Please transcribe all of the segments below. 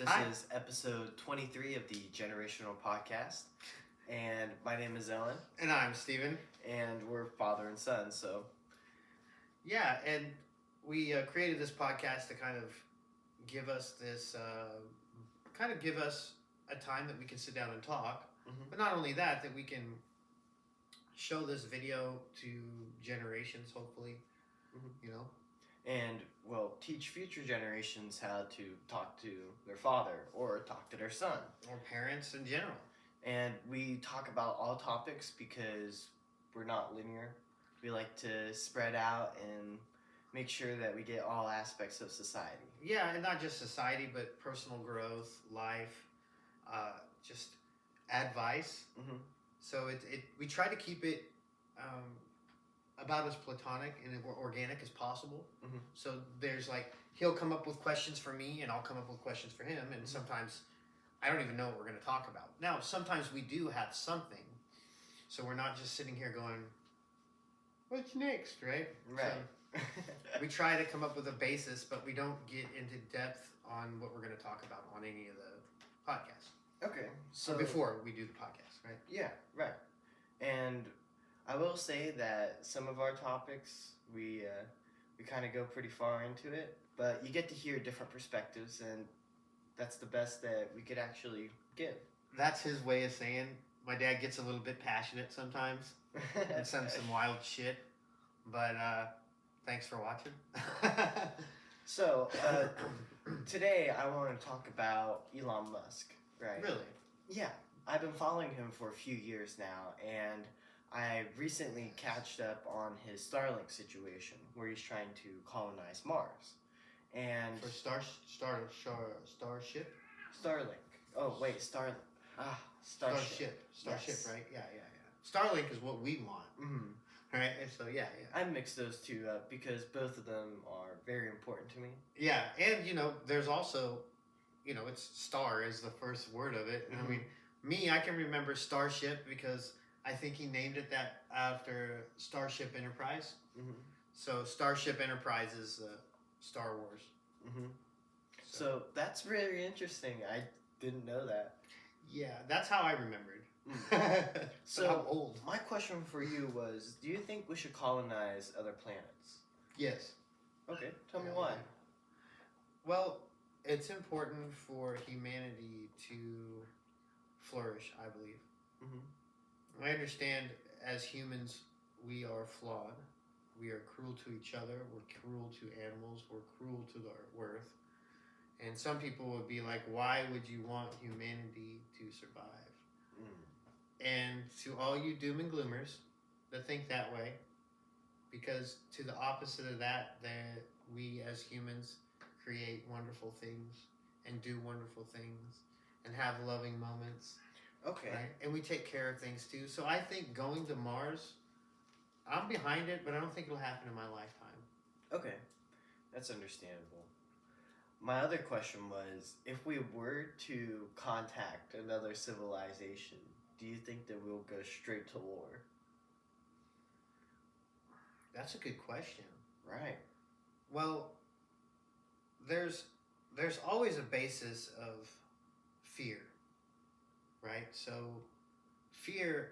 This Hi. is episode 23 of the Generational Podcast. And my name is Elon. And I'm Steven. And we're father and son, so. Yeah, and we created this podcast to kind of give us a time that we can sit down and talk. Mm-hmm. But not only that we can show this video to generations, hopefully, And, well, teach future generations how to talk to their father or talk to their son. Or parents in general. And we talk about all topics because we're not linear. We like to spread out and make sure that we get all aspects of society. Yeah, and not just society, but personal growth, life, just advice. Mm-hmm. So we try to keep it about as platonic and organic as possible. Mm-hmm. So there's he'll come up with questions for me and I'll come up with questions for him, and sometimes I don't even know what we're going to talk about. Now, sometimes we do have something, so we're not just sitting here going, what's next, right? Right. So we try to come up with a basis, but we don't get into depth on what we're going to talk about on any of the podcasts. Okay. So before we do the podcast, right? Yeah, right. And I will say that some of our topics, we kind of go pretty far into it, but you get to hear different perspectives, and that's the best that we could actually give. That's his way of saying my dad gets a little bit passionate sometimes and sends some wild shit, but thanks for watching. So, today I want to talk about Elon Musk, right? Really? Yeah. I've been following him for a few years now, and I recently catched up on his Starlink situation, where he's trying to colonize Mars. And For Starship? Starlink. Oh, wait, Starlink. Starship. Starship, Yes. right? Yeah. Starlink is what we want, Mm-hmm. right? And so, yeah. I mixed those two up because both of them are very important to me. Yeah, and, there's also, it's star is the first word of it. Mm-hmm. I mean, I can remember Starship because I think he named it that after Starship Enterprise. Mm-hmm. So Starship Enterprise is Star Wars. Mm-hmm. So that's really interesting. I didn't know that. Yeah, that's how I remembered. So I'm old. My question for you was, do you think we should colonize other planets? Yes. Okay, tell me why. Well, it's important for humanity to flourish, I believe. Mm-hmm. I understand as humans, we are flawed. We are cruel to each other. We're cruel to animals. We're cruel to the earth. And some people would be like, why would you want humanity to survive? And to all you doom and gloomers that think that way, because to the opposite of that we as humans create wonderful things and do wonderful things and have loving moments. Okay. Right? And we take care of things too. So I think going to Mars, I'm behind it, but I don't think it'll happen in my lifetime. Okay, that's understandable. My other question was, if we were to contact another civilization, do you think that we'll go straight to war? That's a good question. Right. Well, there's always a basis of fear, right? So fear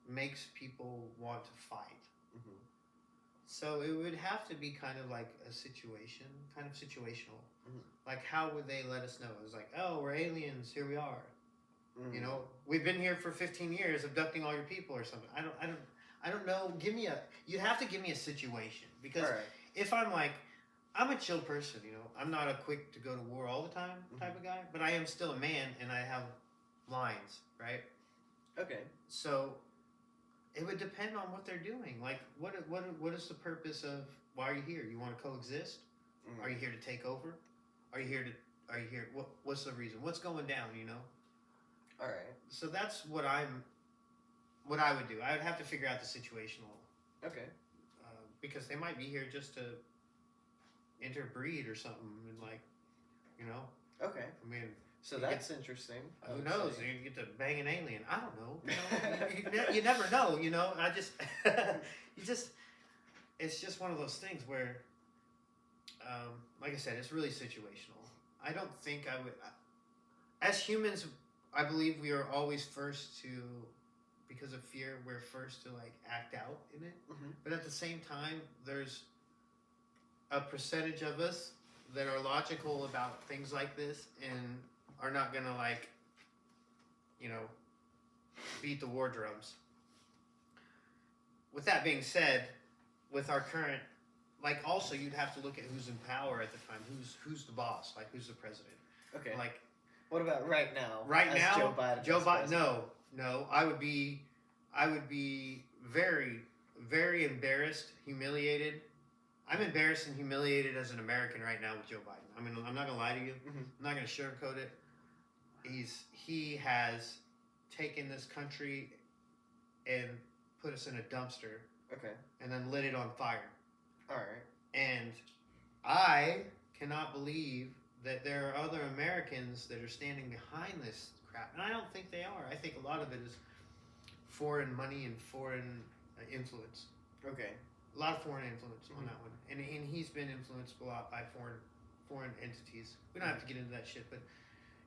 makes people want to fight. Mm-hmm. So it would have to be kind of like a situation, kind of situational. Mm-hmm. Like, how would they let us know? It was like, oh, we're aliens, here we are. Mm-hmm. We've been here for 15 years abducting all your people or something. I don't know. You have to give me a situation, because if I'm a chill person, I'm not a quick to go to war all the time type of guy, but I am still a man and I have lines, right? Okay. So it would depend on what they're doing. Like, what is the purpose of, why are you here? You want to coexist? Mm-hmm. Are you here to take over? Are you here? What's the reason? What's going down? All right. So that's what I would do. I would have to figure out the situational. Okay. Because they might be here just to interbreed or something, and Okay. I mean. So that's interesting. Who knows? You get to bang an alien. I don't know. You never know. I just, it's just one of those things where, like I said, it's really situational. I don't think I would. As humans, I believe we are always first to, because of fear, we're first to like act out in it. Mm-hmm. But at the same time, there's a percentage of us that are logical about things like this and are not gonna like, you know, beat the war drums. With that being said, with our current, like, also you'd have to look at who's in power at the time. Who's the boss? Like, who's the president? Okay. Like, what about right now? right as now, Joe Biden. Joe as Biden. president? No. I would be very, very embarrassed, humiliated. I'm embarrassed and humiliated as an American right now with Joe Biden. I mean, I'm not gonna lie to you. Mm-hmm. I'm not gonna sugarcoat it. He has taken this country and put us in a dumpster Okay. and then lit it on fire. All right. And I cannot believe that there are other Americans that are standing behind this crap. And I don't think they are. I think a lot of it is foreign money and foreign influence. Okay. A lot of foreign influence on that one. And he's been influenced a lot by foreign entities. We don't have to get into that shit, but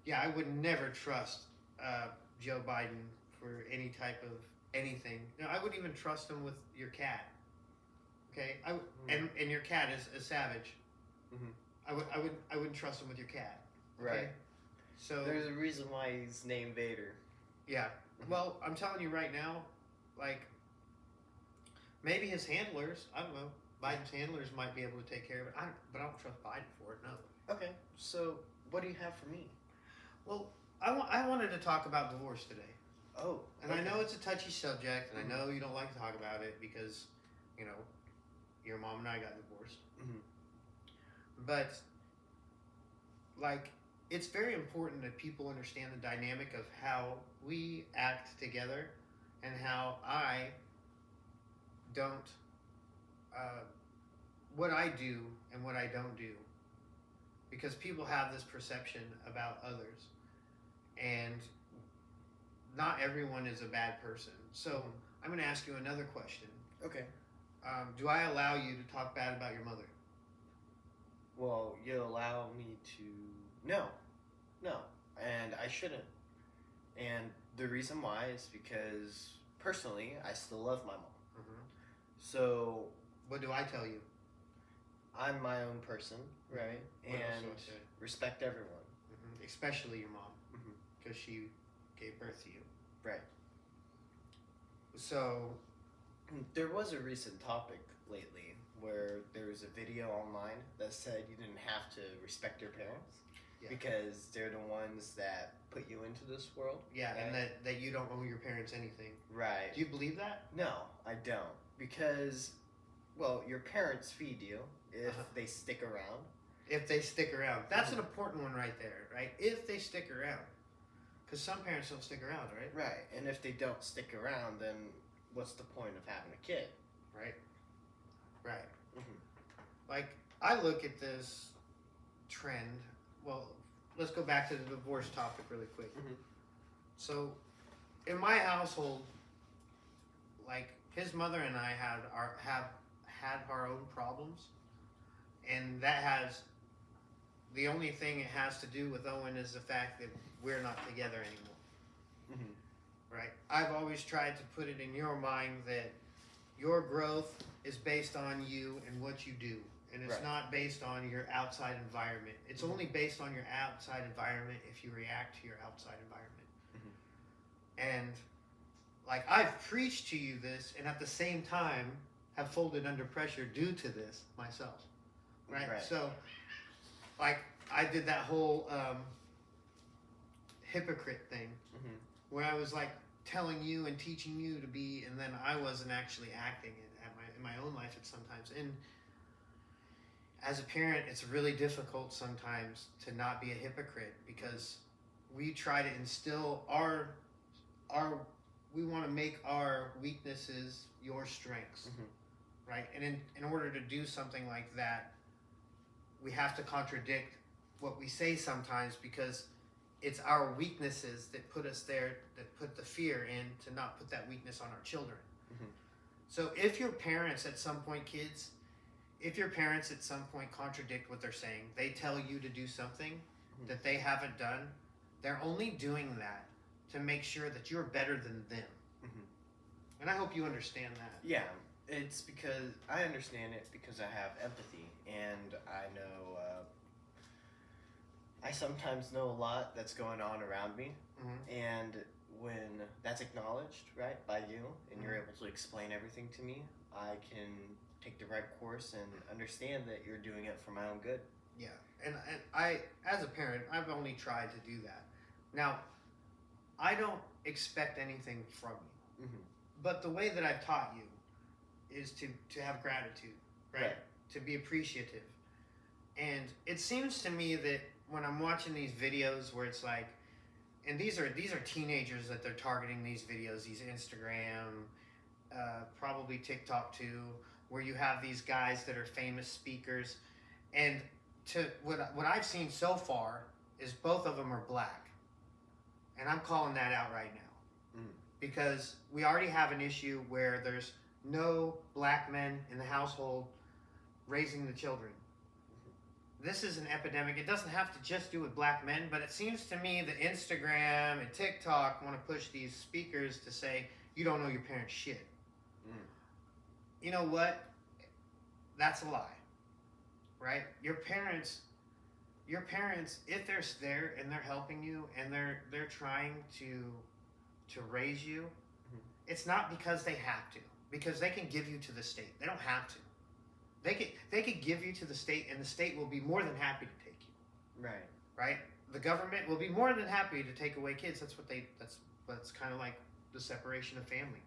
yeah, I would never trust Joe Biden for any type of anything. No, I wouldn't even trust him with your cat. Okay, and your cat is a savage. Mm-hmm. I wouldn't trust him with your cat. Okay? Right. So there's a reason why he's named Vader. Yeah. Well, I'm telling you right now, like maybe his handlers. I don't know. Biden's handlers might be able to take care of it. But I don't trust Biden for it. No. Okay. So what do you have for me? Well, I wanted to talk about divorce today. Oh. And okay. I know it's a touchy subject, and I know you don't like to talk about it because, you know, your mom and I got divorced. Mm-hmm. But, like, it's very important that people understand the dynamic of how we act together and how I don't, what I do and what I don't do. Because people have this perception about others. And not everyone is a bad person. So I'm going to ask you another question. Okay. Do I allow you to talk bad about your mother? Well, you allow me to... No. And I shouldn't. And the reason why is because, personally, I still love my mom. Mm-hmm. So... What do I tell you? I'm my own person, right? What else and do I say? respect everyone. Mm-hmm. Especially your mom. Mm-hmm. Because she gave birth to you. Right. So... There was a recent topic lately where there was a video online that said you didn't have to respect your parents because they're the ones that put you into this world. Yeah, right? and that you don't owe your parents anything. Right. Do you believe that? No, I don't. Because, well, your parents feed you if they stick around. If they stick around. That's an important one right there, right? If they stick around. Because some parents don't stick around, right? Right. And if they don't stick around, then what's the point of having a kid? Right. Right. Mm-hmm. Like, I look at this trend. Well, let's go back to the divorce topic really quick. Mm-hmm. So, in my household, like, his mother and I have had our own problems. And that has... The only thing it has to do with Owen is the fact that we're not together anymore. Mm-hmm. Right? I've always tried to put it in your mind that your growth is based on you and what you do. And it's not based on your outside environment. It's only based on your outside environment if you react to your outside environment. And, like, I've preached to you this and at the same time have folded under pressure due to this myself. Right? So, like, I did that whole hypocrite thing where I was, like, telling you and teaching you to be, and then I wasn't actually acting it in my own life at sometimes. And as a parent, it's really difficult sometimes to not be a hypocrite because we try to instill we want to make our weaknesses your strengths, right? And in order to do something like that, we have to contradict what we say sometimes because it's our weaknesses that put us there, that put the fear in to not put that weakness on our children. So if your parents at some point, kids, if your parents at some point contradict what they're saying, they tell you to do something, that they haven't done, they're only doing that to make sure that you're better than them. And I hope you understand that. Yeah, it's because I understand it because I have empathy, and I know I sometimes know a lot that's going on around me, and when that's acknowledged, right, by you, and you're able to explain everything to me, I can take the right course and understand that you're doing it for my own good. Yeah, and I, as a parent, I've only tried to do that. Now, I don't expect anything from you, but the way that I've taught you is to have gratitude, right? To be appreciative. And it seems to me that when I'm watching these videos where it's like, and these are teenagers that they're targeting these videos, these Instagram, probably TikTok too, where you have these guys that are famous speakers, and what I've seen so far is both of them are black, and I'm calling that out right now, because we already have an issue where there's no black men in the household raising the children. This is an epidemic. It doesn't have to just do with black men, but it seems to me that Instagram and TikTok want to push these speakers to say, you don't know your parents' shit. You know what? That's a lie, right? Your parents, if they're there and they're helping you and they're trying to raise you, it's not because they have to, because they can give you to the state. They don't have to. They could give you to the state, and the state will be more than happy to take you. Right. The government will be more than happy to take away kids. That's kind of like the separation of family,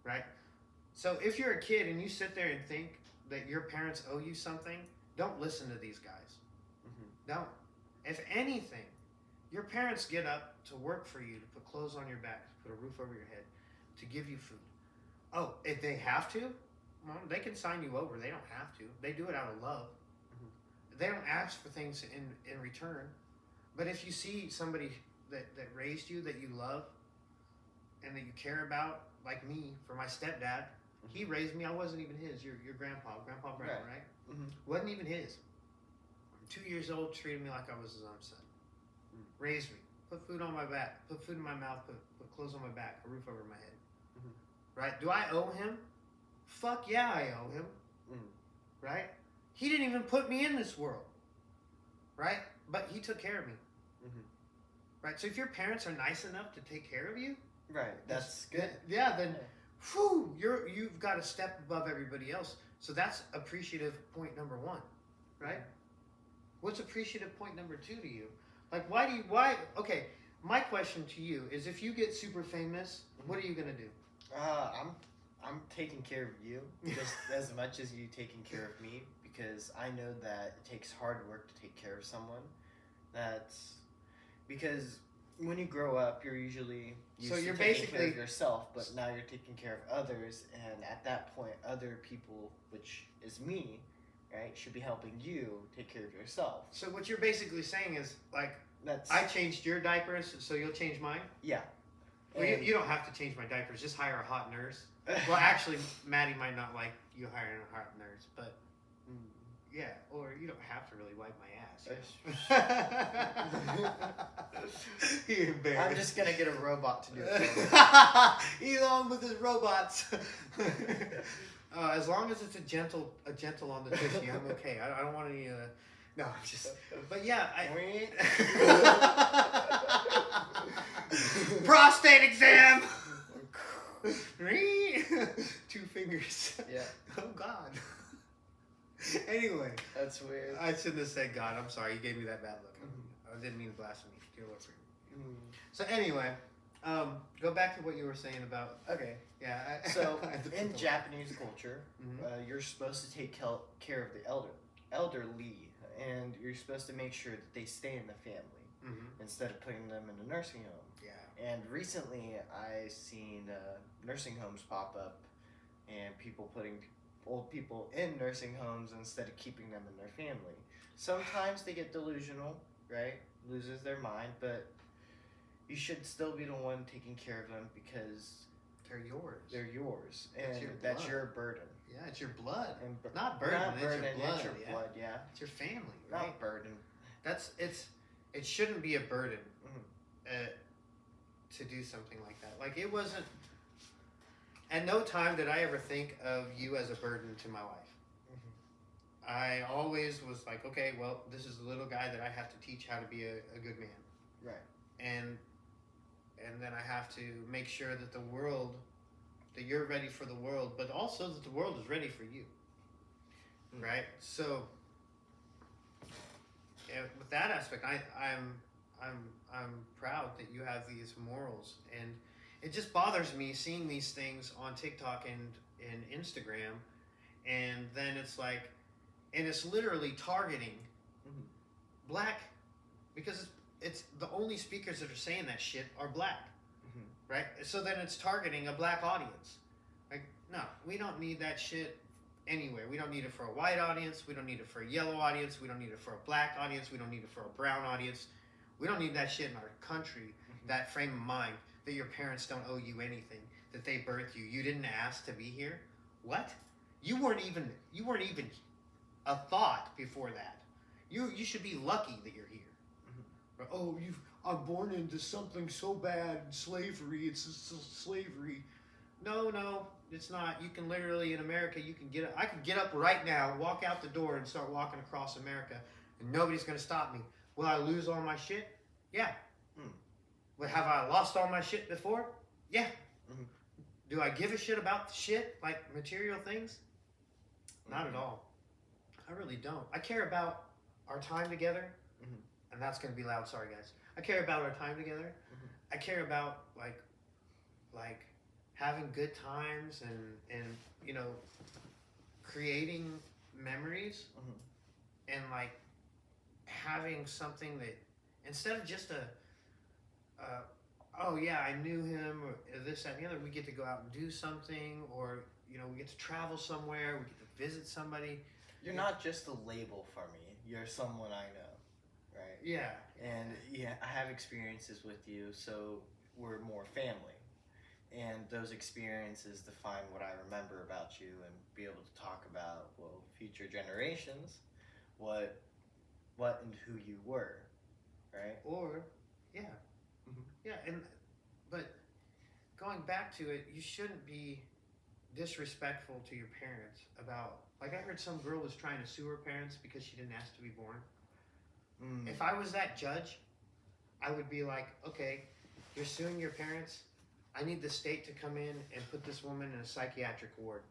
right? So if you're a kid and you sit there and think that your parents owe you something, don't listen to these guys. Don't. If anything, your parents get up to work for you, to put clothes on your back, to put a roof over your head, to give you food. Oh, if they have to, well, they can sign you over. They don't have to. They do it out of love. They don't ask for things in return. But if you see somebody that raised you, that you love, and that you care about, like me, for my stepdad, he raised me. I wasn't even his. Your Grandpa Brown, right? Wasn't even his. 2 years old, treated me like I was his own son. Raised me. Put food on my back. Put food in my mouth. Put clothes on my back. A roof over my head. Right? Do I owe him? Fuck yeah, I owe him. Right? He didn't even put me in this world. Right? But he took care of me. Right? So if your parents are nice enough to take care of you, right, that's good. Then whew, you've got a step above everybody else. So that's appreciative point number 1. Right? What's appreciative point number 2 to you? Like, okay, my question to you is, if you get super famous, what are you going to do? I'm taking care of you just as much as you taking care of me, because I know that it takes hard work to take care of someone. That's because when you grow up, you're usually used to taking care of yourself, but now you're taking care of others, and at that point, other people, which is me, right, should be helping you take care of yourself. So what you're basically saying is, like, I changed your diapers, so you'll change mine? Yeah. Well, you don't have to change my diapers. Just hire a hot nurse. Well, actually, Maddie might not like you hiring a hot nurse, but yeah, or you don't have to really wipe my ass. You're embarrassed. I'm just gonna get a robot to do it. Elon with his robots. As long as it's a gentle on the tushy, I'm okay. I don't want any. No, I'm just. But yeah, prostate exam. 2 fingers. Yeah. Oh God. Anyway, that's weird. I shouldn't have said God. I'm sorry. You gave me that bad look. I didn't mean to blaspheme. Dear Lord, forgive me. So anyway, go back to what you were saying about. Okay. Yeah. So in Japanese culture, you're supposed to take care of the elderly, and you're supposed to make sure that they stay in the family instead of putting them in a nursing home. Yeah. And recently, I seen nursing homes pop up, and people putting old people in nursing homes instead of keeping them in their family. Sometimes they get delusional, right? Loses their mind, but you should still be the one taking care of them because they're yours. They're yours, and that's your burden. Yeah, it's your blood. Not burden. It's your blood. It's your blood. Yeah. It's your family. Right? Not burden. it shouldn't be a burden Mm-hmm. to do something like that. Like, it wasn't. At no time did I ever think of you as a burden to my life. Mm-hmm. I always was like, okay, well, this is the little guy that I have to teach how to be a good man. Right. And then I have to make sure that the world, that you're ready for the world, but also that the world is ready for you. Mm. Right? So, yeah, with that aspect, I'm proud that you have these morals, and it just bothers me seeing these things on TikTok and Instagram, and then it's like, and it's literally targeting Mm-hmm. black, because it's the only speakers that are saying that shit are black, Mm-hmm. right? So then it's targeting a black audience. Like, no, we don't need that shit anywhere. We don't need it for a white audience. We don't need it for a yellow audience. We don't need it for a black audience. We don't need it for a brown audience. We don't need that shit in our country. Mm-hmm. That frame of mind that your parents don't owe you anything, that they birthed you. You didn't ask to be here. What? You weren't even a thought before that. You should be lucky that you're here. Mm-hmm. Oh, I'm born into something so bad, slavery. It's slavery. No, it's not. You can literally, in America, you can get up. I could get up right now, walk out the door, and start walking across America, and nobody's gonna stop me. Will I lose all my shit? Yeah. Mm. But have I lost all my shit before? Yeah. Mm-hmm. Do I give a shit about shit, like material things? Not at all. I really don't. I care about our time together, Mm-hmm. and that's gonna be loud. Sorry, guys. I care about our time together. Mm-hmm. I care about like having good times and you know, creating memories, Mm-hmm. and like having something that, instead of just oh yeah, I knew him, or this, that, and the other, we get to go out and do something, or you know, we get to travel somewhere, we get to visit somebody. You're not just a label for me. You're someone I know, right? Yeah. And yeah, I have experiences with you, so we're more family. And those experiences define what I remember about you, and be able to talk about, well, future generations, what and who you were, right? Or, yeah. Mm-hmm. Yeah, but going back to it, you shouldn't be disrespectful to your parents about, like, I heard some girl was trying to sue her parents because she didn't ask to be born. Mm. If I was that judge, I would be like, okay, you're suing your parents. I need the state to come in and put this woman in a psychiatric ward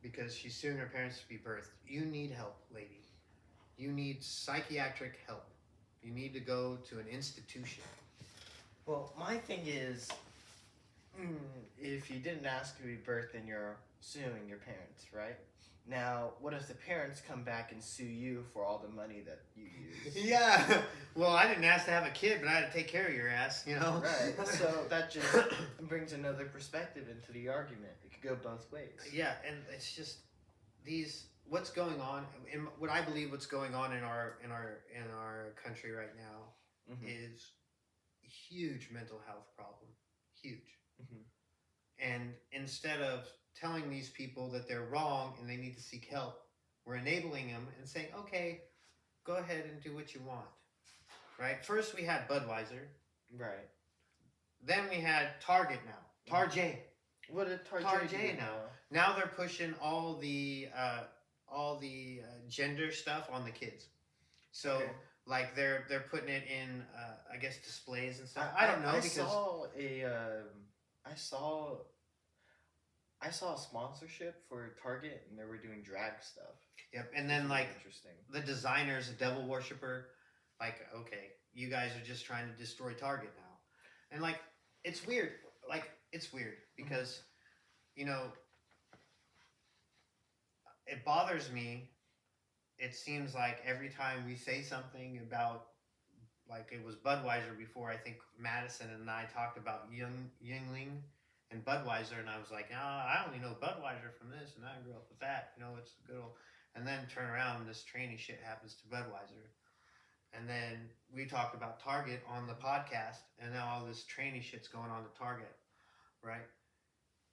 because she's suing her parents to be birthed. You need help, lady. You need psychiatric help. You need to go to an institution. Well, my thing is, if you didn't ask to be birthed, then you're suing your parents, right? Now, what if the parents come back and sue you for all the money that you use? Yeah. Well, I didn't ask to have a kid, but I had to take care of your ass, you know? Right. So that just brings another perspective into the argument. It could go both ways. Yeah, and it's just what's going on, and what I believe what's going on in our country right now Mm-hmm. is a huge mental health problem. Huge. Mm-hmm. And instead of telling these people that they're wrong and they need to seek help, we're enabling them and saying, okay, go ahead and do what you want. Right? First we had Budweiser. Right. Then we had Target now. Tarjay. What did Tarjay do now? Now they're pushing all the gender stuff on the kids. So Okay. like they're putting it in I guess displays and stuff. I don't know because I saw a sponsorship for Target, and they were doing drag stuff. Yep, and then like Interesting. the designer's a devil worshiper. Like, okay, you guys are just trying to destroy Target now, and like it's weird. Like it's weird because you know it bothers me. It seems like every time we say something about, like it was Budweiser before, I think Madison and I talked about Yingling and Budweiser, and I was like, I only know Budweiser from this, and I grew up with that. You know, it's good old. And then turn around, and this tranny shit happens to Budweiser. And then we talked about Target on the podcast, and now all this tranny shit's going on to Target, right?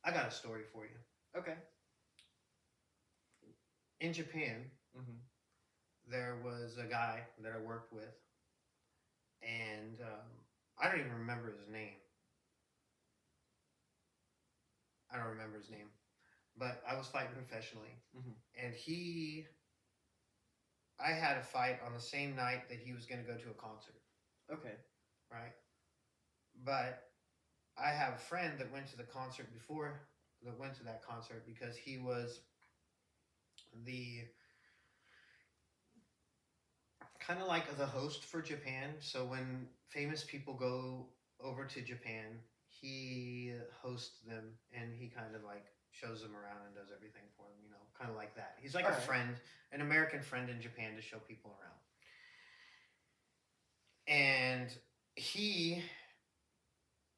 I got a story for you. Okay. In Japan, Mm-hmm. there was a guy that I worked with, and I don't even remember his name. I don't remember his name, but I was fighting professionally, and I had a fight on the same night that he was going to go to a concert. Okay. Right, but I have a friend that went to the concert before, that went to that concert because he was the kind of like the host for Japan. So when famous people go over to Japan, he hosts them and he kind of like shows them around and does everything for them, you know, kind of like that. He's like a friend, an American friend in Japan to show people around. And he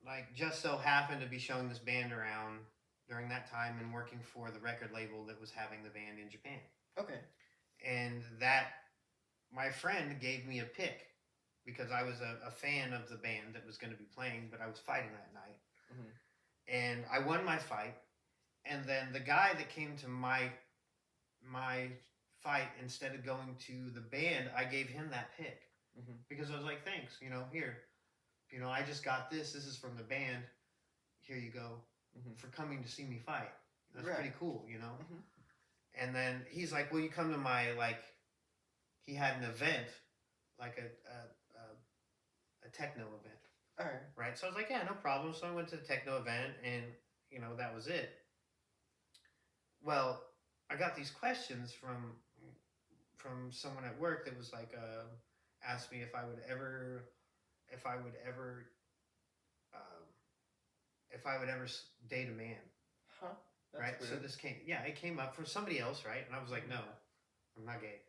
like just so happened to be showing this band around during that time and working for the record label that was having the band in Japan. Okay. And that my friend gave me a pick because I was a fan of the band that was going to be playing, but I was fighting that night. And I won my fight. And then the guy that came to my fight, instead of going to the band, I gave him that pick. Because I was like, thanks, you know, here. You know, I just got this. This is from the band. Here you go. For coming to see me fight. That's pretty cool, you know? And then he's like, will you come to my, like, he had an event, like a techno event. All right. Right? So I was like, yeah, no problem. So I went to the techno event and, you know, that was it. Well, I got these questions from someone at work that was like, asked me if I would ever date a man. Huh? That's right? weird. So this it came up from somebody else, right? And I was like, no, I'm not gay.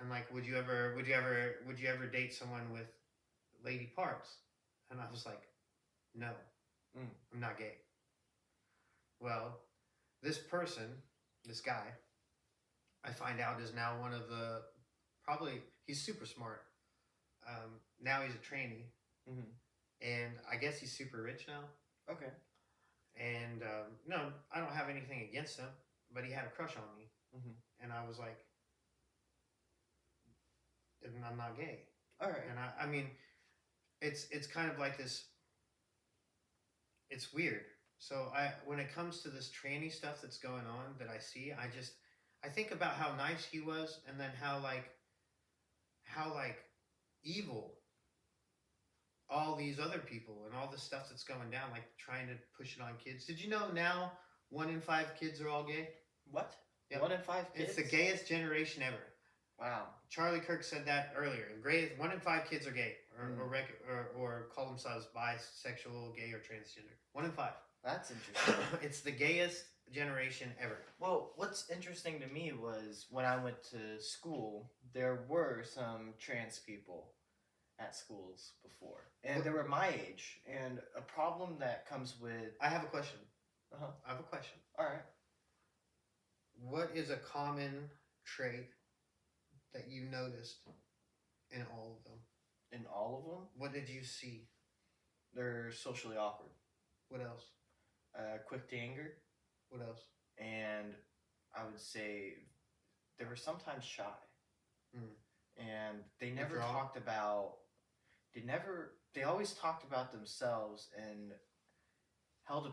I'm like, would you ever date someone with lady parts? And I was like, no, I'm not gay. Well, this guy, I find out is now one of the, he's super smart. Now he's a trainee. And I guess he's super rich now. Okay. And no, I don't have anything against him, but he had a crush on me. And I was like, I'm not gay. All right. And I mean, it's kind of like this, it's weird. So when it comes to this tranny stuff that's going on that I see, I think about how nice he was, and then how evil all these other people and all the stuff that's going down, like trying to push it on kids. Did you know now 1 in 5 kids are all gay? What? Yep. 1 in 5 kids? It's the gayest generation ever. Wow. Charlie Kirk said that earlier. 1 in 5 kids are gay, or call themselves bisexual, gay, or transgender. 1 in 5. That's interesting. It's the gayest generation ever. Well, what's interesting to me was when I went to school, there were some trans people at schools before, and they were my age. And a problem that comes with... I have a question. I have a question. All right. What is a common trait that you noticed in all of them? In all of them? What did you see? They're socially awkward. What else? Quick to anger. What else? And I would say they were sometimes shy. And they never talked about... They always talked about themselves and held a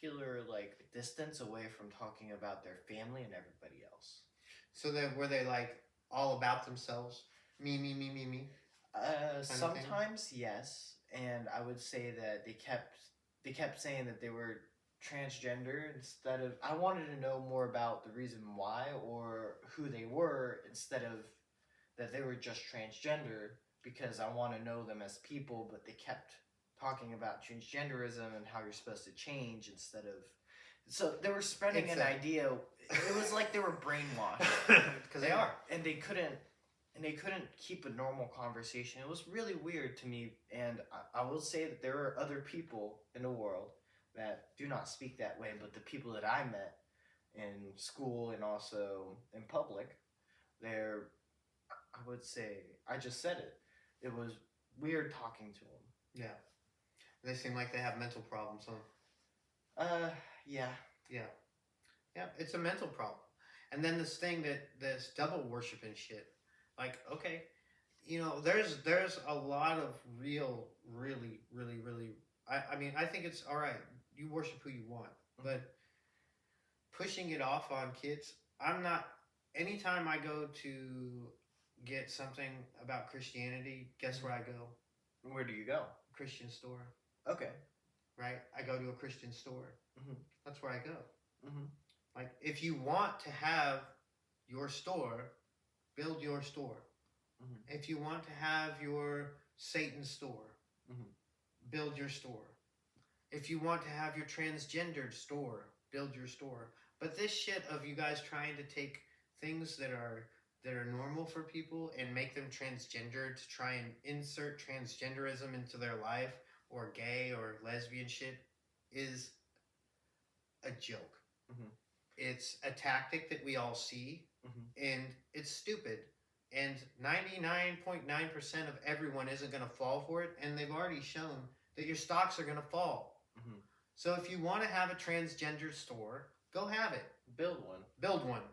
particular, like, distance away from talking about their family and everybody else. So were they, like, all about themselves? Me? Sometimes, yes. And I would say that they kept saying that they were transgender instead of... I wanted to know more about the reason why or who they were instead of that they were just transgender, because I want to know them as people, but they kept talking about transgenderism and how you're supposed to change instead of... So they were spreading an idea. It was like they were brainwashed. Because they are. And they couldn't keep a normal conversation. It was really weird to me, and I will say that there are other people in the world that do not speak that way, but the people that I met in school and also in public, I would say, I just said it. It was weird talking to them. Yeah. They seem like they have mental problems, huh? Yeah. Yeah. Yeah, it's a mental problem. And then this double worship and shit. Like, okay, you know, there's a lot of real, really, really, really. I mean, I think it's all right. You worship who you want, but pushing it off on kids, I'm not. Anytime I go to get something about Christianity, guess where I go? Where do you go? Christian store, Okay. right? I go to a Christian store. Mhm. That's where I go. Mhm. Like, if you want to have your store, build your store. Mhm. If you want to have your Satan store, Mhm. build your store. If you want to have your transgendered store, build your store. But this shit of you guys trying to take things that are normal for people and make them transgender to try and insert transgenderism into their life, or gay or lesbian shit, is a joke. Mhm. It's a tactic that we all see, and it's stupid. And 99.9% of everyone isn't going to fall for it, and they've already shown that your stocks are going to fall. Mhm. So if you want to have a transgender store, go have it. Build one. Build one.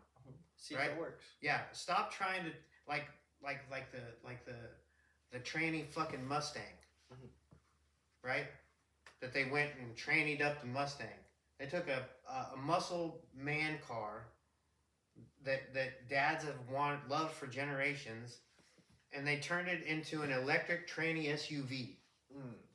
See Right? if it works. Yeah. Stop trying to like the tranny fucking Mustang, Mhm. right? That they went and trannied up the Mustang. They took a muscle man car that dads have loved for generations, and they turned it into an electric tranny SUV. Mm.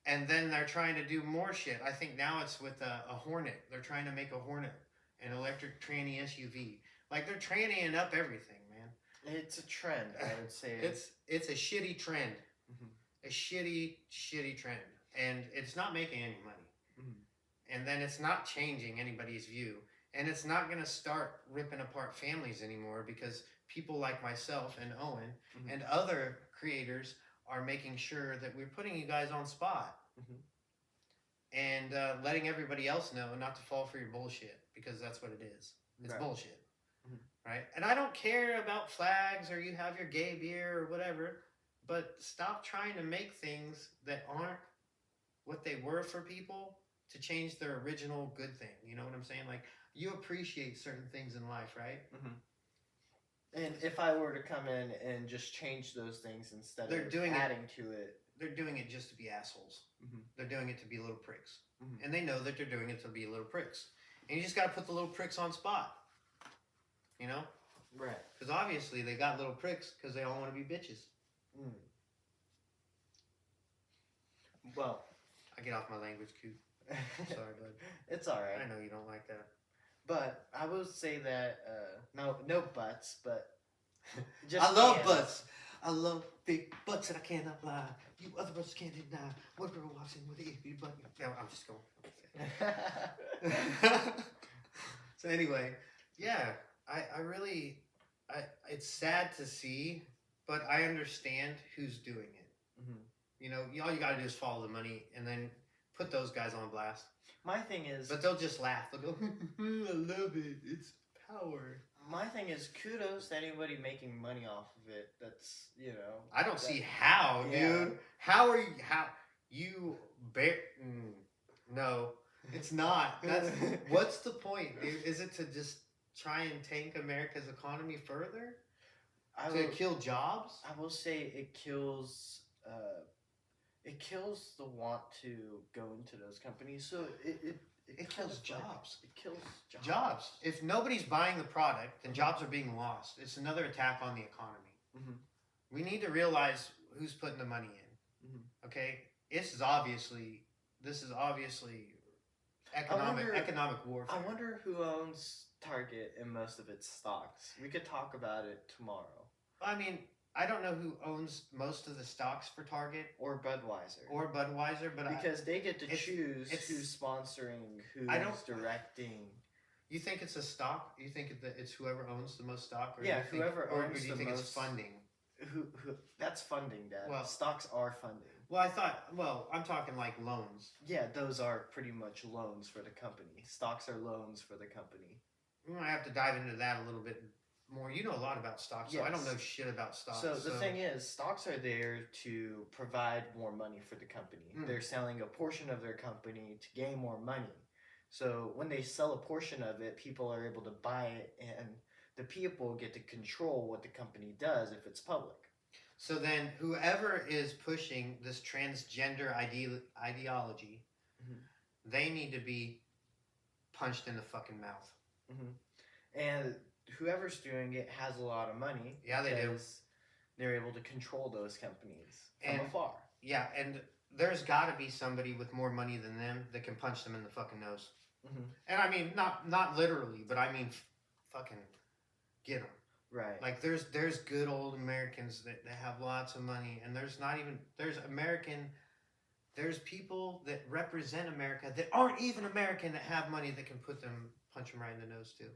And then they're trying to do more shit. I think now it's with a Hornet. They're trying to make a Hornet, an electric tranny SUV. Like, they're trannying up everything, man. It's a trend, I would say. It's a shitty trend. Mhm. A shitty trend. And it's not making any money. Mhm. And then it's not changing anybody's view. And it's not going to start ripping apart families anymore, because people like myself and Owen and other creators are making sure that we're putting you guys on spot, and letting everybody else know not to fall for your bullshit, because that's what it is. It's bullshit. Right? And I don't care about flags or you have your gay beer or whatever, but stop trying to make things that aren't what they were for people to change their original good thing. You know what I'm saying? Like, you appreciate certain things in life, right? And if I were to come in and just change those things instead of adding to it. They're doing it just to be assholes. They're doing it to be little pricks. And they know that they're doing it to be little pricks. And you just got to put the little pricks on spot. You know? Right. Because obviously they got little pricks because they all want to be bitches. Well, I get off my language, Coop. Sorry, bud. It's all right. I know you don't like that. But I will say that, no buts, but just I love butts. I love big butts that I cannot lie. You other butts can't deny. What girl walks in with a itty butt? No, I'm just going. So anyway, yeah, I really, it's sad to see, but I understand who's doing it. You know, all you gotta do is follow the money and then put those guys on blast. My thing is... But they'll just laugh. They'll go, I love it. It's power. My thing is, kudos to anybody making money off of it. That's, you know... I don't see how, dude. How are you... No, it's not. What's the point, dude? Is it to just try and tank America's economy further? To kill jobs? I will say it kills... it kills the want to go into those companies. So it kills jobs. It kills jobs. If nobody's buying the product, then jobs are being lost. It's another attack on the economy. We need to realize who's putting the money in. Okay? This is obviously economic warfare. I wonder who owns Target and most of its stocks. We could talk about it tomorrow. I mean, I don't know who owns most of the stocks for Target. Or Budweiser. But because they get to choose who's sponsoring, who's directing. You think it's a stock? You think that it's whoever owns the most stock? Or whoever owns the most... Or do you think it's funding? That's funding, Dad. Well, stocks are funding. Well, I'm talking like loans. Yeah, those are pretty much loans for the company. Stocks are loans for the company. I have to dive into that a little bit more. You know a lot about stocks, so I don't know shit about stocks. So the thing is, stocks are there to provide more money for the company. They're selling a portion of their company to gain more money. So when they sell a portion of it, people are able to buy it and the people get to control what the company does if it's public. So then, whoever is pushing this transgender ideology, Mhm. they need to be punched in the fucking mouth. And whoever's doing it has a lot of money. Yeah, they do. Because they're able to control those companies from And- afar. Yeah, and there's got to be somebody with more money than them that can punch them in the fucking nose. And I mean, not literally, but I mean, fucking get them. Right. Like there's good old Americans that have lots of money, and there's people that represent America that aren't even American that have money that can punch them right in the nose too.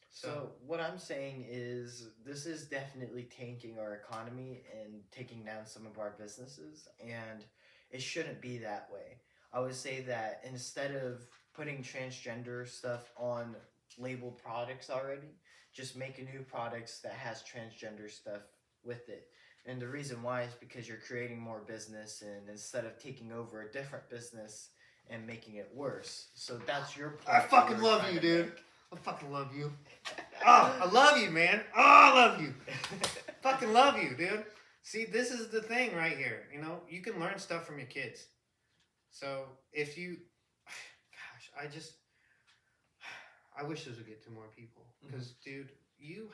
So what I'm saying is this is definitely tanking our economy and taking down some of our businesses, and it shouldn't be that way. I would say that instead of putting transgender stuff on labeled products already, just make a new products that has transgender stuff with it. And the reason why is because you're creating more business, and instead of taking over a different business and making it worse. So that's your point. I fucking love you, dude. I fucking love you. Oh, I love you, man. Oh, I love you. Fucking love you, dude. See, this is the thing right here. You know, you can learn stuff from your kids. So if you, gosh, I wish this would get to more people. Because, dude, you're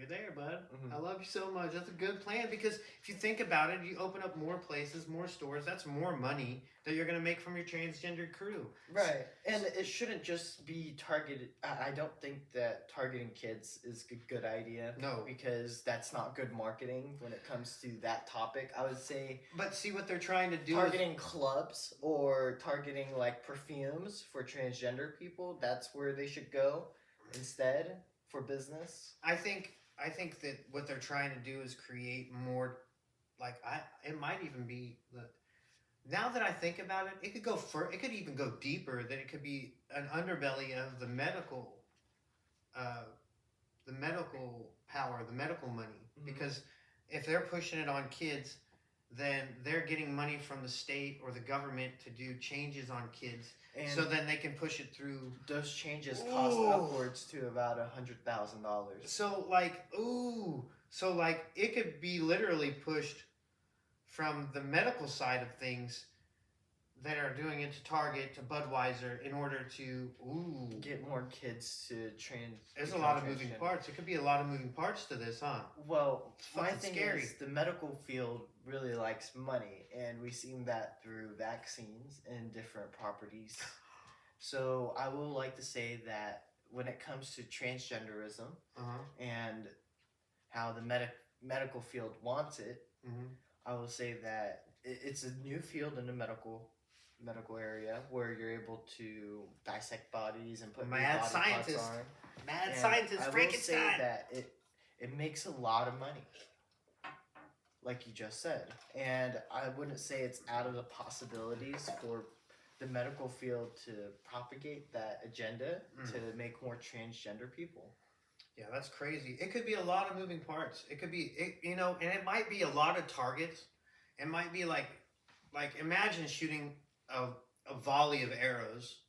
there, bud. I love you so much. That's a good plan, because if you think about it, you open up more places, more stores. That's more money that you're going to make from your transgender crew. Right. And it shouldn't just be targeted. I don't think that targeting kids is a good idea. No. Because that's not good marketing when it comes to that topic. I would say... But see what they're trying to do targeting clubs or targeting like perfumes for transgender people, that's where they should go instead for business. I think that what they're trying to do is create more, like, it might even be now that I think about it, it could go it could even go deeper, that it could be an underbelly of the medical power, the medical money. Because if they're pushing it on kids, then they're getting money from the state or the government to do changes on kids. And so then they can push it through. Those changes cost upwards to about $100,000. So it could be literally pushed from the medical side of things that are doing it to Target, to Budweiser, in order to get more kids to There's a lot of moving parts. It could be a lot of moving parts to this, huh? Well, my thing is the medical field really likes money, and we've seen that through vaccines and different properties. So I will like to say that when it comes to transgenderism and how the medical field wants it, I will say that it's a new field in the medical area where you're able to dissect bodies and put mad body scientist, parts on. Mad scientist, Frankenstein. I will say that it makes a lot of money, like you just said, and I wouldn't say it's out of the possibilities for the medical field to propagate that agenda to make more transgender people. Yeah, that's crazy. It could be a lot of moving parts. It could be, and it might be a lot of targets. It might be like imagine shooting a volley of arrows,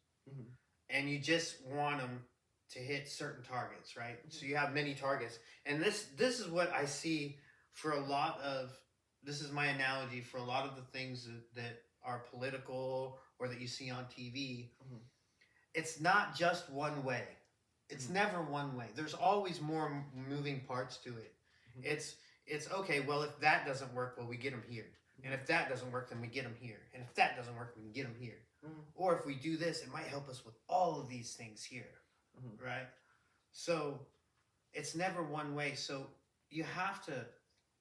and you just want them to hit certain targets, right? So you have many targets, and this is what I see for a lot of. This is my analogy for a lot of the things that are political or that you see on TV. It's not just one way. It's never one way. There's always more moving parts to it. It's okay, well, if that doesn't work, well, we get them here. And if that doesn't work, then we get them here. And if that doesn't work, we can get them here. Or if we do this, it might help us with all of these things here. Right? So it's never one way. So you have to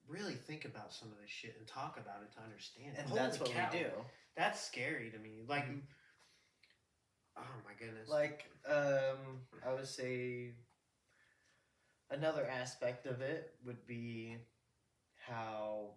really think about some of this shit and talk about it to understand it. And that's what we do. That's scary to me. Like, oh my goodness. Like, I would say another aspect of it would be how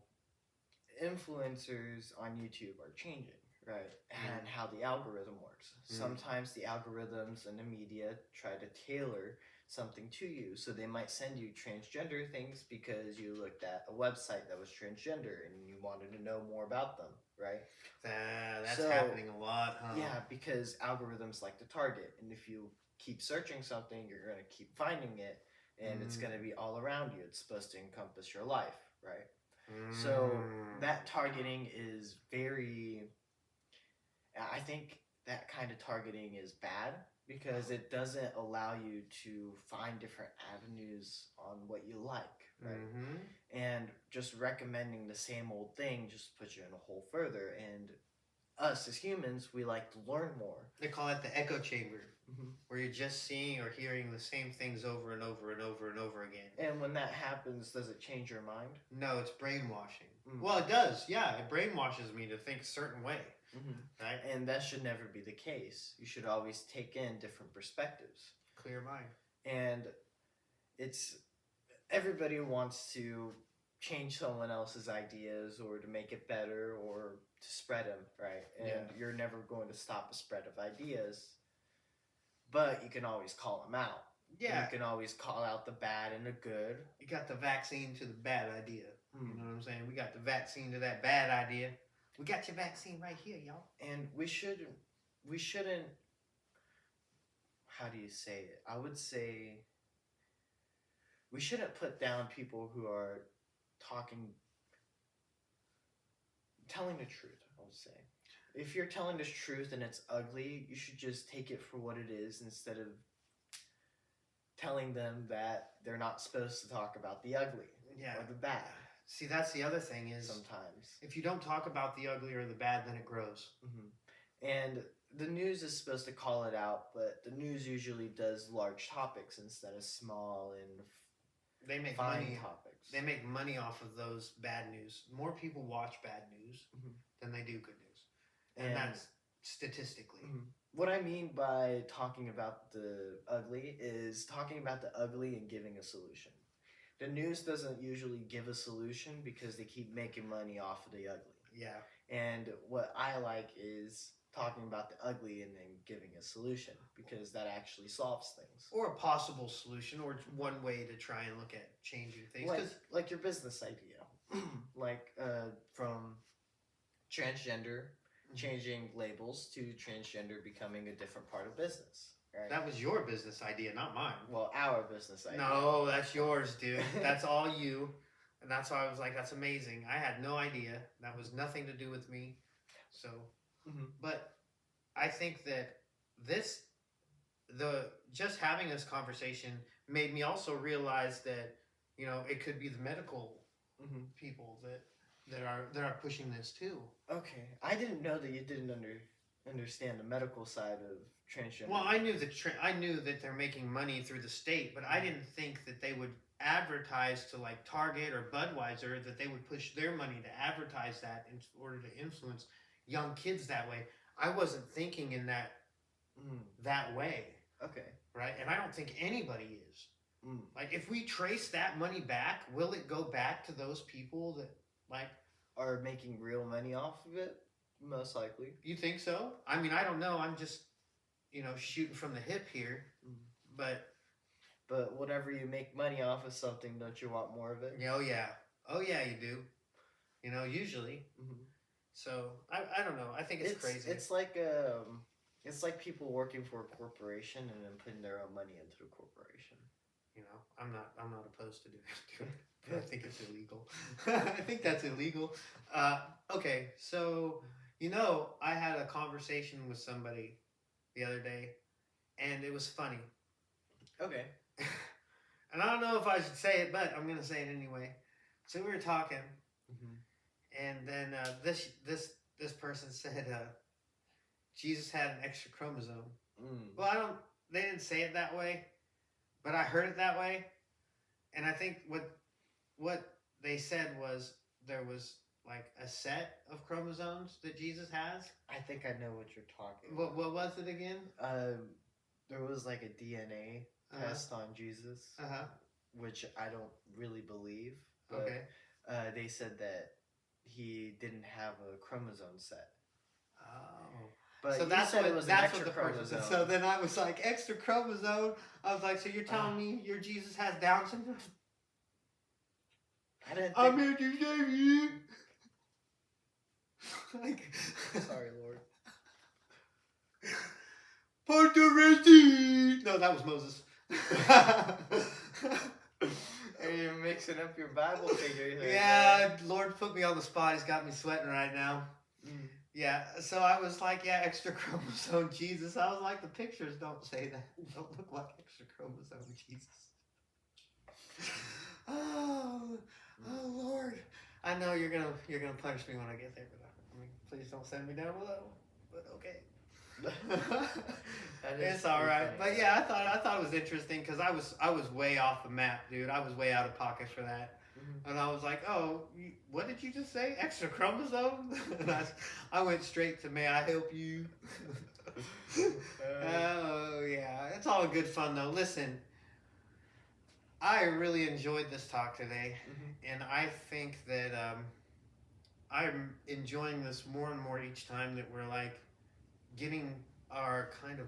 influencers on YouTube are changing, right? And how the algorithm works. Sometimes the algorithms and the media try to tailor something to you. So they might send you transgender things because you looked at a website that was transgender and you wanted to know more about them, right? That's happening a lot, huh? Yeah, because algorithms like to target. And if you keep searching something, you're going to keep finding it, and it's going to be all around you. It's supposed to encompass your life, right? So that targeting is I think that kind of targeting is bad because it doesn't allow you to find different avenues on what you like, right? And just recommending the same old thing just puts you in a hole further. And us as humans, we like to learn more. They call it the echo chamber, where you're just seeing or hearing the same things over and over and over and over again. And when that happens, does it change your mind? No, it's brainwashing. Well, it does. Yeah, it brainwashes me to think a certain way. Right? And that should never be the case. You should always take in different perspectives. Clear mind. And everybody wants to change someone else's ideas or to make it better or to spread them, right? And you're never going to stop a spread of ideas, but you can always call them out. Yeah. You can always call out the bad and the good. You got the vaccine to the bad idea. You know what I'm saying? We got the vaccine to that bad idea. We got your vaccine right here, y'all. And we shouldn't, how do you say it? I would say we shouldn't put down people who are telling the truth, I would say. If you're telling the truth and it's ugly, you should just take it for what it is instead of telling them that they're not supposed to talk about the ugly or the bad. See, that's the other thing is sometimes if you don't talk about the ugly or the bad, then it grows. And the news is supposed to call it out, but the news usually does large topics instead of small and they make fine topics. They make money off of those bad news. More people watch bad news than they do good news, and that's statistically. What I mean by talking about the ugly is talking about the ugly and giving a solution. The news doesn't usually give a solution because they keep making money off of the ugly. Yeah. And what I like is talking about the ugly and then giving a solution because that actually solves things. Or a possible solution or one way to try and look at changing things. Like your business idea. From transgender, changing labels to transgender becoming a different part of business. Right. That was your business idea, not mine. Well, our business idea. No, that's yours, dude. That's all you. And that's why I was like, that's amazing. I had no idea. That was nothing to do with me. So, but I think that just having this conversation made me also realize that, it could be the medical people that are pushing this too. Okay. I didn't know that you didn't understand the medical side of transgender. Well, I knew that they're making money through the state, but I didn't think that they would advertise to like Target or Budweiser, that they would push their money to advertise that in order to influence young kids that way. I wasn't thinking in that way. Okay. Right? And I don't think anybody is. Like, if we trace that money back, will it go back to those people that like are making real money off of it? Most likely. You think so? I mean, I don't know. I'm just, shooting from the hip here. But whenever you make money off of something, don't you want more of it? Oh, yeah. Oh, yeah, you do. Usually. So, I don't know. I think it's crazy. It's like people working for a corporation and then putting their own money into the corporation. I'm not opposed to doing it. But I think it's illegal. I think that's illegal. Okay, so, I had a conversation with somebody the other day, and it was funny. Okay. And I don't know if I should say it, but I'm going to say it anyway. So we were talking, and then this person said Jesus had an extra chromosome. Well, they didn't say it that way, but I heard it that way. And I think what they said was there was like a set of chromosomes that Jesus has. I think I know what you're talking about. What was it again? There was like a DNA test on Jesus, which I don't really believe. But, okay. They said that he didn't have a chromosome set. Oh. But so that's what it was that's an extra what the chromosome. So then I was like, extra chromosome? I was like, so you're telling me your Jesus has Down syndrome? I didn't think... I'm here to save you. Like, sorry, Lord. Puerto Rico. No, that was Moses. And you're mixing up your Bible figures. Yeah, Lord put me on the spot. He's got me sweating right now. Mm. Yeah, so I was like, yeah, extra chromosome Jesus. I was like, the pictures don't say that. Don't look like extra chromosome Jesus. Oh, Lord. I know you're gonna punish me when I get there, but I mean, please don't send me down below. But okay. It's all right. Funny. But yeah, I thought it was interesting because I was way off the map, dude. I was way out of pocket for that. Mm-hmm. And I was like, oh, what did you just say? Extra chromosome? And I went straight to, may I help you? Oh, yeah. It's all good fun, though. Listen, I really enjoyed this talk today. Mm-hmm. And I think that I'm enjoying this more and more each time that we're, like, getting our kind of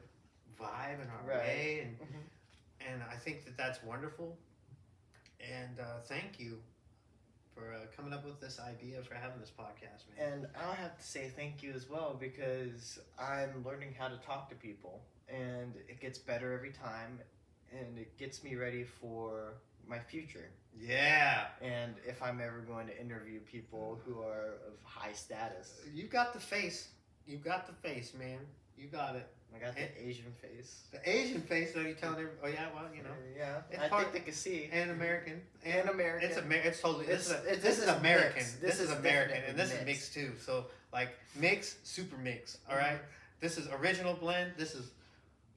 vibe and our way. And, Mm-hmm. and I think that that's wonderful. And thank you for coming up with this idea for having this podcast, man. And I'll have to say thank you as well because I'm learning how to talk to people and it gets better every time and it gets me ready for my future. Yeah. And if I'm ever going to interview people who are of high status. You got the face. You got the face, man. You got it. I got the Asian face. The Asian face, though, you telling everybody, oh, yeah, well, you know. Yeah, It's I part- think they can see. And American. And American. It's totally, this This is is American. mixed. This is American. definitely And this is mixed. mixed, too. So, like, mix, super mix, all right? This is original blend. This is,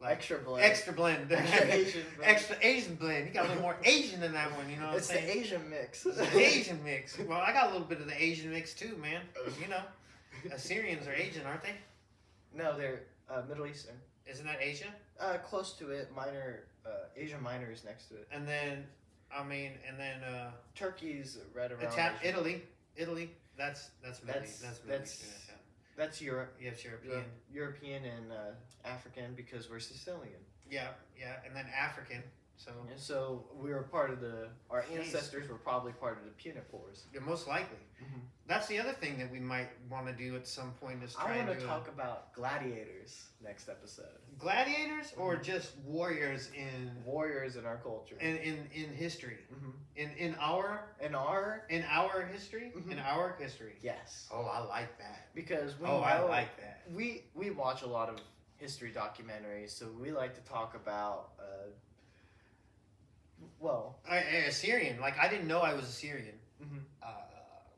like, Extra blend. extra blend. Extra Asian blend. Extra Asian blend. You got a little more Asian than that one, you know what It's I'm saying? the Asian mix. It's the Asian mix. Well, I got a little bit of the Asian mix, too, man. You know, Assyrians are Asian, aren't they? No, they're Middle Eastern. Isn't that Asia? Close to it. Minor. Asia Minor is next to it. And then, Turkey's right around. Asia. Italy. That's Middle East. That's Middle East. That's Europe. Yes, European. European and African because we're Sicilian. Yeah, and then African. So And so we were part of our Jeez. ancestors were probably part of the Punipores. yeah, most likely. That's the other thing that we might want to do at some point is I try want and to do talk about gladiators next episode. gladiators or just warriors in Warriors in our culture. in history. Mhm. In our history? Mhm. In our history. Yes. Oh, I like that. Because we I know like that. we watch a lot of history documentaries, so we like to talk about Assyrian. Like I didn't know I was Assyrian. mhm.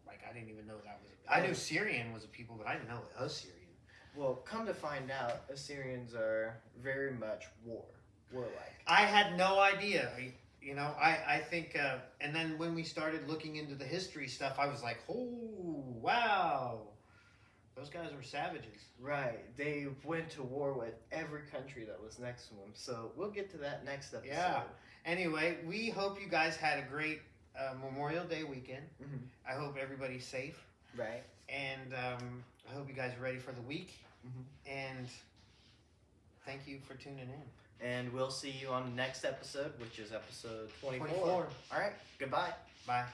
Like I didn't even know that was. I knew Syrian was a people, but I didn't know Assyrian. Well, come to find out, Assyrians are very much warlike. I had no idea. I think, and then when we started looking into the history stuff, I was like, oh, wow. Those guys were savages. Right. They went to war with every country that was next to them. So we'll get to that next episode. Yeah. Anyway, we hope you guys had a great Memorial Day weekend. Mhm. I hope everybody's safe. Right. And I hope you guys are ready for the week. Mhm. And thank you for tuning in. And we'll see you on the next episode, which is episode 24. 24. All right. Goodbye. Bye.